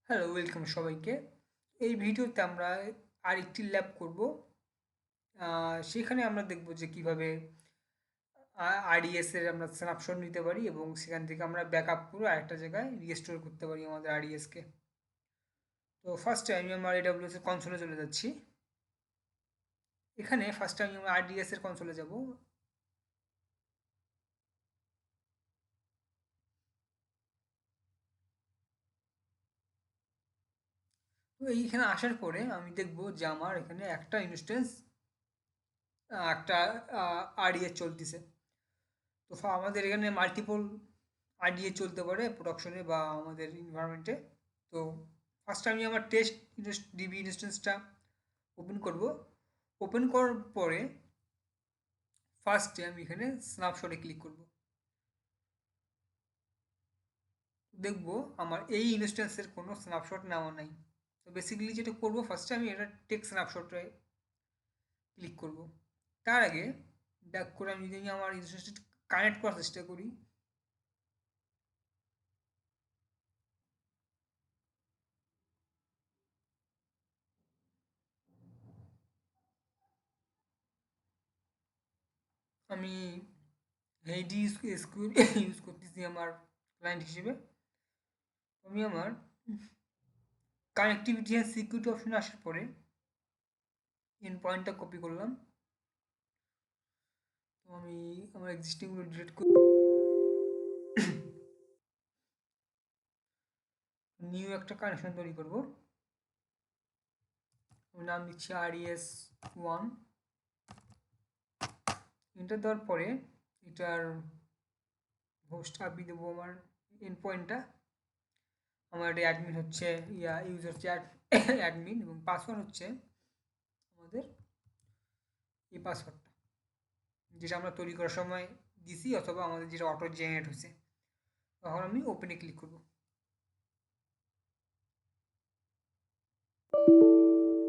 Hello, welcome সবাইকে। এই ভিডিওতে আমরা আরেকটি ল্যাব করব। সেখানে আমরা দেখব যে কিভাবে আরডিএস এর আমরা স্ন্যাপশট নিতে পারি এবং সেখান থেকে আমরা ব্যাকআপ করে আরেকটা জায়গায় রিস্টোর করতে পারি আমাদের আরডিএস কে। তো ফার্স্টে আমি আমার এডব্লিউএস এর কনসোলে চলে যাচ্ছি। এখানে ফার্স্টে আমি আমার আরডিএস এর কনসোলে যাব। তো এইখানে আসার পরে আমি দেখব যে আমার এখানে একটা ইনস্ট্যান্স একটা আরডিএস চলতেছে। তো আমাদের এখানে মাল্টিপল আইডিএ চলতে পারে প্রোডাকশনে বা আমাদের এনভায়রনমেন্টে। তো ফার্স্ট আমি আমার টেস্ট ডিবি ইনস্ট্যান্সটা ওপেন করব। ওপেন করার পরে ফার্স্টে আমি এখানে স্ন্যাপশটে ক্লিক করব। দেখব আমার এই ইনস্ট্যান্সের কোনো স্ন্যাপশট নেওয়া নাই। তো বেসিক্যালি যেটা করব ফার্স্টে আমি এটা টেক স্ন্যাপশটে ক্লিক করব। তার আগে ব্যাক করে আমি যদি আমার ইনস্ট্যান্সটা কানেক্ট করার চেষ্টা করি, আমি হেইডি এসকিউএল ইউজ করতেছি আমার ক্লায়েন্ট হিসেবে। আমি আমার কানেক্টিভিটি অ্যান্ড সিকিউরিটি অপশনে আসার পরে এন্ড পয়েন্টটা কপি করলাম। তো আমি আমার এক্সিস্টিংগুলো ডিলিট করে নিউ একটা কানেকশন তৈরি করব। আমি নাম দিচ্ছি RES 1। এন্টার দেওয়ার পরে এটার হোস্ট আবি দেবো আমার এন্ড পয়েন্টটা। আমার এটা অ্যাডমিন হচ্ছে ইউজার হচ্ছে অ্যাডমিন এবং পাসওয়ার্ড হচ্ছে আমাদের এই পাসওয়ার্ডটা যেটা আমরা তৈরি করার সময় দিছি অথবা আমাদের যেটা অটো জেনারেট হয়েছে। তখন আমি ওপেনে ক্লিক করব।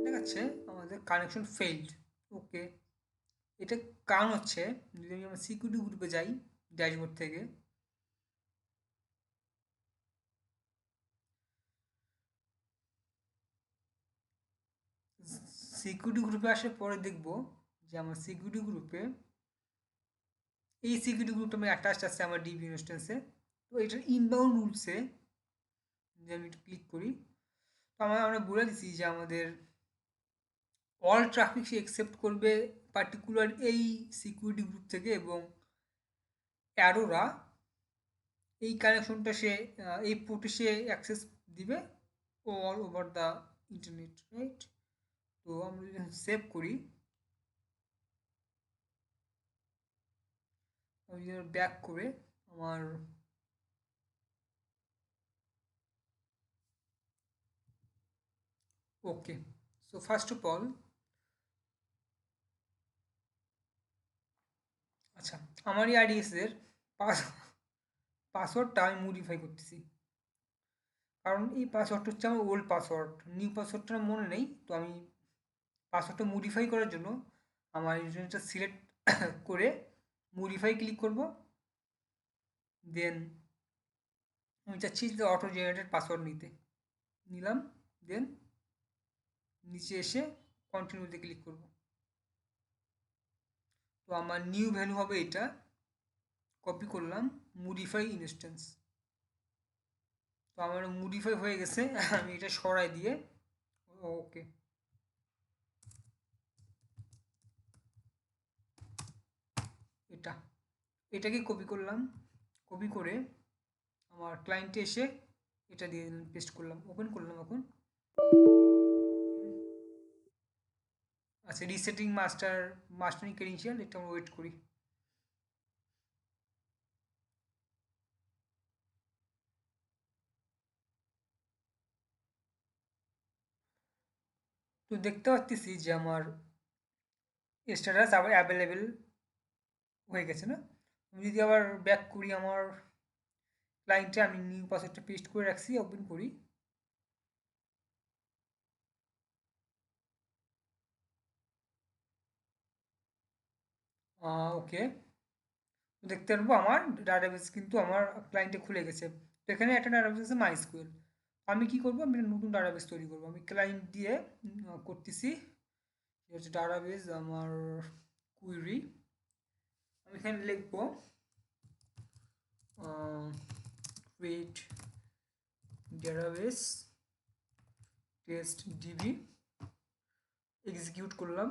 দেখাচ্ছে আমাদের কানেকশন ফেইল্ড। ওকে, এটা কারণ হচ্ছে যদি আমি আমার সিকিউরিটি গ্রুপে যাই ড্যাশবোর্ড থেকে, সিকিউরিটি গ্রুপে আসার পরে দেখব যে আমার সিকিউরিটি গ্রুপে এই সিকিউরিটি গ্রুপটা আমি অ্যাটাচড আছে আমার ডিবি ইনস্ট্যান্সে। তো এটার ইনবাউন্ড রুলসে যদি আমি একটু ক্লিক করি, তো আমরা বলে দিছি যে আমাদের অল ট্রাফিক সে একসেপ্ট করবে পার্টিকুলার এই সিকিউরিটি গ্রুপ থেকে এবং অ্যারোরা এই কানেকশনটা সে এই পোর্টে সে অ্যাক্সেস দিবে all over the internet, right? তো আমরা যদি সেভ করি, আমি যদি ব্যাক করে আমার ওকে। সো ফার্স্ট অফ অল, আচ্ছা, আমার এই আইডিএস এর পাসওয়ার্ডটা আমি মডিফাই করতেছি। কারণ এই পাসওয়ার্ডটা হচ্ছে আমার ওল্ড পাসওয়ার্ড, নিউ পাসওয়ার্ডটা মনে নেই। তো আমি পাসওয়ার্ডটা মডিফাই করার জন্য আমার ইউজারটা সিলেক্ট করে মডিফাই ক্লিক করব। দেন আমি চাচ্ছি যে অটো জেনারেটেড পাসওয়ার্ড নিতে, নিলাম। দেন নিচে এসে কন্টিনিউতে ক্লিক করব। তো আমার নিউ ভ্যালু হবে এটা। কপি করলাম, মডিফাই ইনস্ট্যান্স। তো আমার মডিফাই হয়ে গেছে। আমি এটা সরাই দিয়ে ওকে, এটা এটাকে কপি করলাম। কপি করে আমার ক্লায়েন্টে এসে এটা দিয়ে পেস্ট করলাম, ওপেন করলাম এখন। আচ্ছা, রিসেটিং মাস্টারিং ক্রেডেনশিয়াল, এটা আমরা ওয়েট করি। তো দেখতে পাচ্ছি যে আমার স্ট্যাটাস আবার অ্যাভেলেবেল হয়ে গেছে না? আমি যদি আবার ব্যাক করি আমার ক্লায়েন্টে, আমি নিউ পাসওয়ার্ডটা পেস্ট করে রাখছি, ওপেন করি। ওকে, দেখতে পারবো আমার ডাটাবেস কিন্তু আমার ক্লায়েন্টে খুলে গেছে। তো এখানে একটা ডাটাবেস আছে মাইস্কুয়েল। আমি কি করব, আমি একটা নতুন ডাটাবেস তৈরি করব। আমি ক্লায়েন্ট দিয়ে করতেছি, হচ্ছে ডাটাবেস আমার কুইরি। আমি এখানে লিখবো create database test DB, execute করলাম।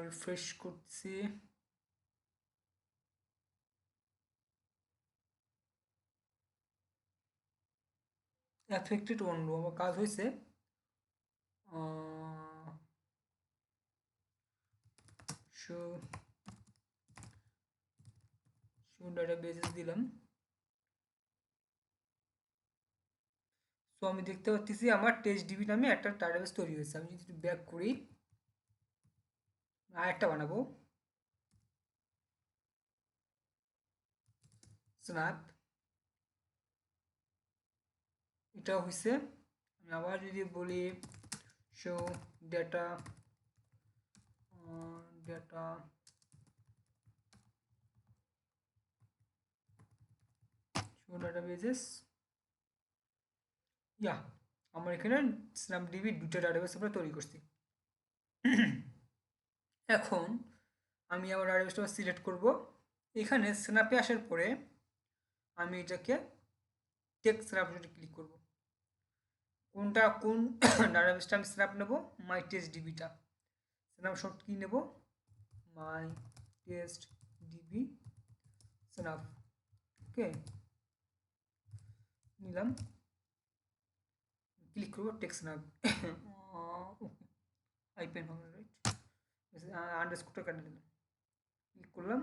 রিফ্রেশ করছি। অ্যাফেক্টেড ওয়ান রো আমার কাজ হয়েছে। শো শো ডাটাবেসেস দিলাম। তো আমি দেখতে পাচ্ছি আমার টেস্ট ডিবি নামে একটা ডাটাবেস তৈরি হয়েছে। আমি যদি ব্যাক করি, আর একটা বানাবো, স্ন্যাপ, এটা হয়েছে। আমি আবার যদি বলি শো ডেটা ডেটা শো ডাটাবেসেস, ইয়া, আমার এখানে স্ন্যাপ ডিবি দুটো ডাটাবেস আমরা তৈরি করছি। এখন আমি আমার ডাটাবেসটা সিলেক্ট করব। এখানে স্ন্যাপে আসার পরে আমি এটাকে টেক্সট স্ন্যাপশটে ক্লিক করব। কোন ডাটাবেসটা আমি স্ন্যাপ নেব, মাই টেস্ট ডিবিটা। স্ন্যাপশট কি নেব, মাই টেস্ট ডিবি স্ন্যাপ। ওকে, নিলাম, ক্লিক করবো টেক্সট স্ন্যাপ। আইপেন হবে রাইট, আন্ডারস্কোরটা কেটে দিলাম, ক্লিক করলাম।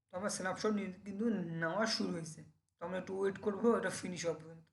তো আমার স্ন্যাপশট কিন্তু নেওয়া শুরু হয়েছে। তো আমরা একটু ওয়েট করবো এটা ফিনিশ হওয়া পর্যন্ত।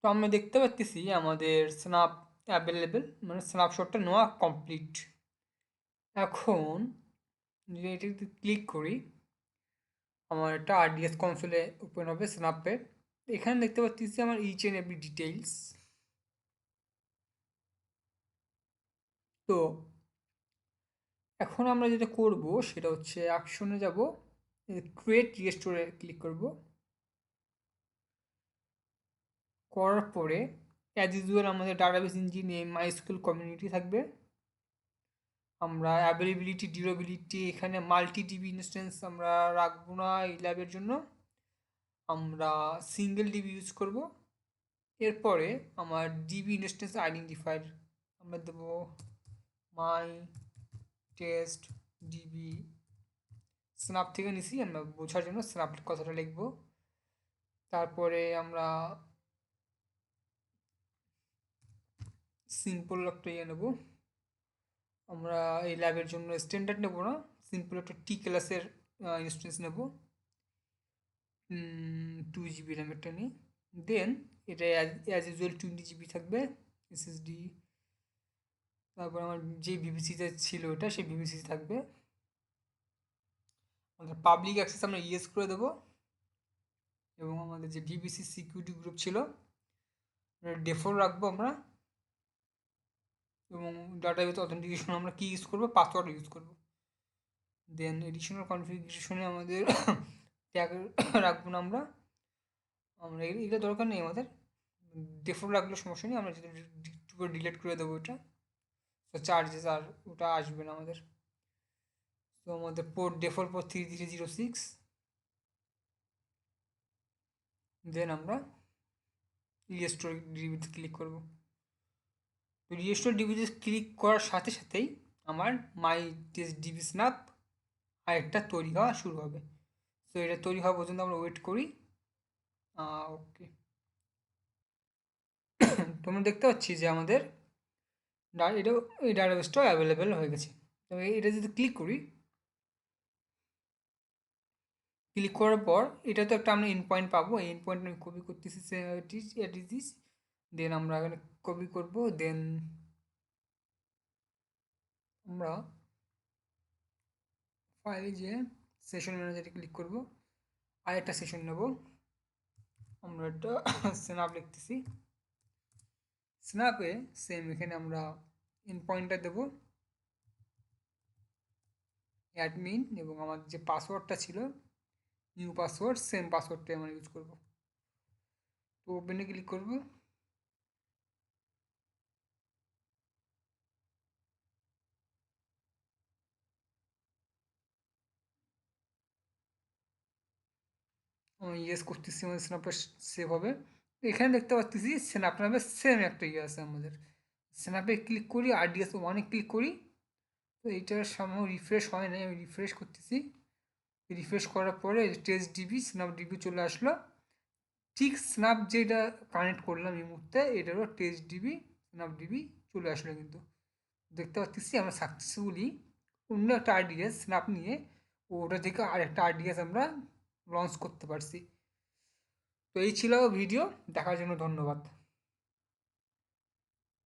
তো আমরা দেখতে পাচ্ছি আমাদের স্ন্যাপ অ্যাভেলেবেল, মানে স্ন্যাপশটটা নেওয়া কমপ্লিট। এখন যদি এটাতে ক্লিক করি, আমার একটা আরডিএস কনসোলে ওপেন হবে স্ন্যাপের। এখানে দেখতে পাচ্ছি আমার ইচ অ্যান্ড এভরি ডিটেইলস। তো এখন আমরা যেটা করব সেটা হচ্ছে অ্যাকশনে যাব, ক্রিয়েট রিস্টোরে ক্লিক করব। করার পরে অ্যাজ ইউজুয়াল আমাদের ডাটাবেস ইঞ্জিনে মাইস্কুল কমিউনিটি থাকবে। আমরা অ্যাভেলেবিলিটি ডিউরেবিলিটি এখানে মাল্টি ডিবি ইনস্ট্যান্স আমরা রাখবো না এই ল্যাবের জন্য, আমরা সিঙ্গেল ডিবি ইউজ করব। এরপরে আমার ডিবি ইনস্ট্যান্স আইডেন্টিফায়ার আমরা দেবো মাই টেস্ট ডিবি, স্ন্যাপ থেকে নিছি, আমরা বোঝার জন্য স্ন্যাপ কথাটা লিখবো। তারপরে আমরা সিম্পল একটা ইয়ে নেবো, আমরা এই ল্যাবের জন্য স্ট্যান্ডার্ড নেব না, সিম্পল একটা টি ক্লাসের ইনস্ট্যান্স নেব, 2 জিবি র্যামেরটা নিই। দেন এটা অ্যাজ ইউজুয়াল 20 জিবি থাকবে এসএসডি। তারপর আমার যে বিবিসিতে ছিল ওটা সেই বিবিসি থাকবে। আমাদের পাবলিক অ্যাক্সেস আমরা ইয়েস করে দেবো, এবং আমাদের যে বিবিসি সিকিউরিটি গ্রুপ ছিল ডেফল্ট রাখবো আমরা, এবং ডাটাবেস অথেন্টিকেশন আমরা কি ইউজ করবো, পাসওয়ার্ড ইউজ করবো। দেন এডিশনাল কনফিগারেশনে আমাদের ট্যাগ রাখবো না আমরা, আমরা এগুলো দরকার নেই আমাদের, ডিফল্ট রাখলে সমস্যা নেই, আমরা যদি ডিলিট করে দেবো ওটা, তো চার্জেস আর ওটা আসবে না আমাদের। তো আমাদের পোর্ট ডিফল্ট পোর্ট 3306। দেন আমরা রিস্টোর ডিবিতে ক্লিক করব। তো রিস্টোর ডিবিতে ক্লিক করার সাথে সাথেই আমার মাই টেস্ট ডিবি স্ন্যাপ আরেকটা তৈরি হওয়া শুরু হবে। তো এটা তৈরি হওয়া পর্যন্ত আমরা ওয়েট করি। ওকে, তোমরা দেখতে পাচ্ছি যে আমাদের এটা এই ডাটাবেসটাও অ্যাভেলেবেল হয়ে গেছে। তবে এটা যদি ক্লিক করি, ক্লিক করার পর এটা তো একটা আমরা এন্ড পয়েন্ট পাবো, এই এন্ড পয়েন্ট আমি কপি করতেছি, দিস। দেন আমরা এখানে কপি করব। দেন আমরা ফাইলে যে সেশন ম্যানেজারে ক্লিক করব, আরেকটা সেশন নেব। আমরা একটা স্ন্যাপ লিখতেছি। স্ন্যাপে সেম এখানে আমরা ইন পয়েন্টার দেবো অ্যাডমিন, এবং আমার যে পাসওয়ার্ডটা ছিল নিউ পাসওয়ার্ড, সেম পাসওয়ার্ডটাই আমরা ইউজ করব। তো ওপেনে ক্লিক করব। আমি ইয়েস করতেছি, আমাদের স্ন্যাপটা সেভ হবে। এখানে দেখতে পাচ্ছি স্ন্যাপ নামে সেম একটা ইয়ে আছে আমাদের। স্ন্যাপে ক্লিক করি, RDS 1-এ ক্লিক করি। তো এইটার সামনে রিফ্রেশ হয় না, আমি রিফ্রেশ করতেছি। রিফ্রেশ করার পরে টেস্ট ডিবি স্ন্যাপ ডিবি চলে আসলো। ঠিক স্ন্যাপ যেটা কানেক্ট করলাম এই মুহূর্তে, এটারও টেস্ট ডিবি স্ন্যাপ ডিবি চলে আসলো। কিন্তু দেখতে পাচ্ছি আমরা সাকসেসফুলি অন্য একটা RDS স্ন্যাপ নিয়ে ওটা থেকে আরেকটা RDS আমরা লঞ্চ করতে পারছি। তো এই ছিল ভিডিও, দেখার জন্য ধন্যবাদ।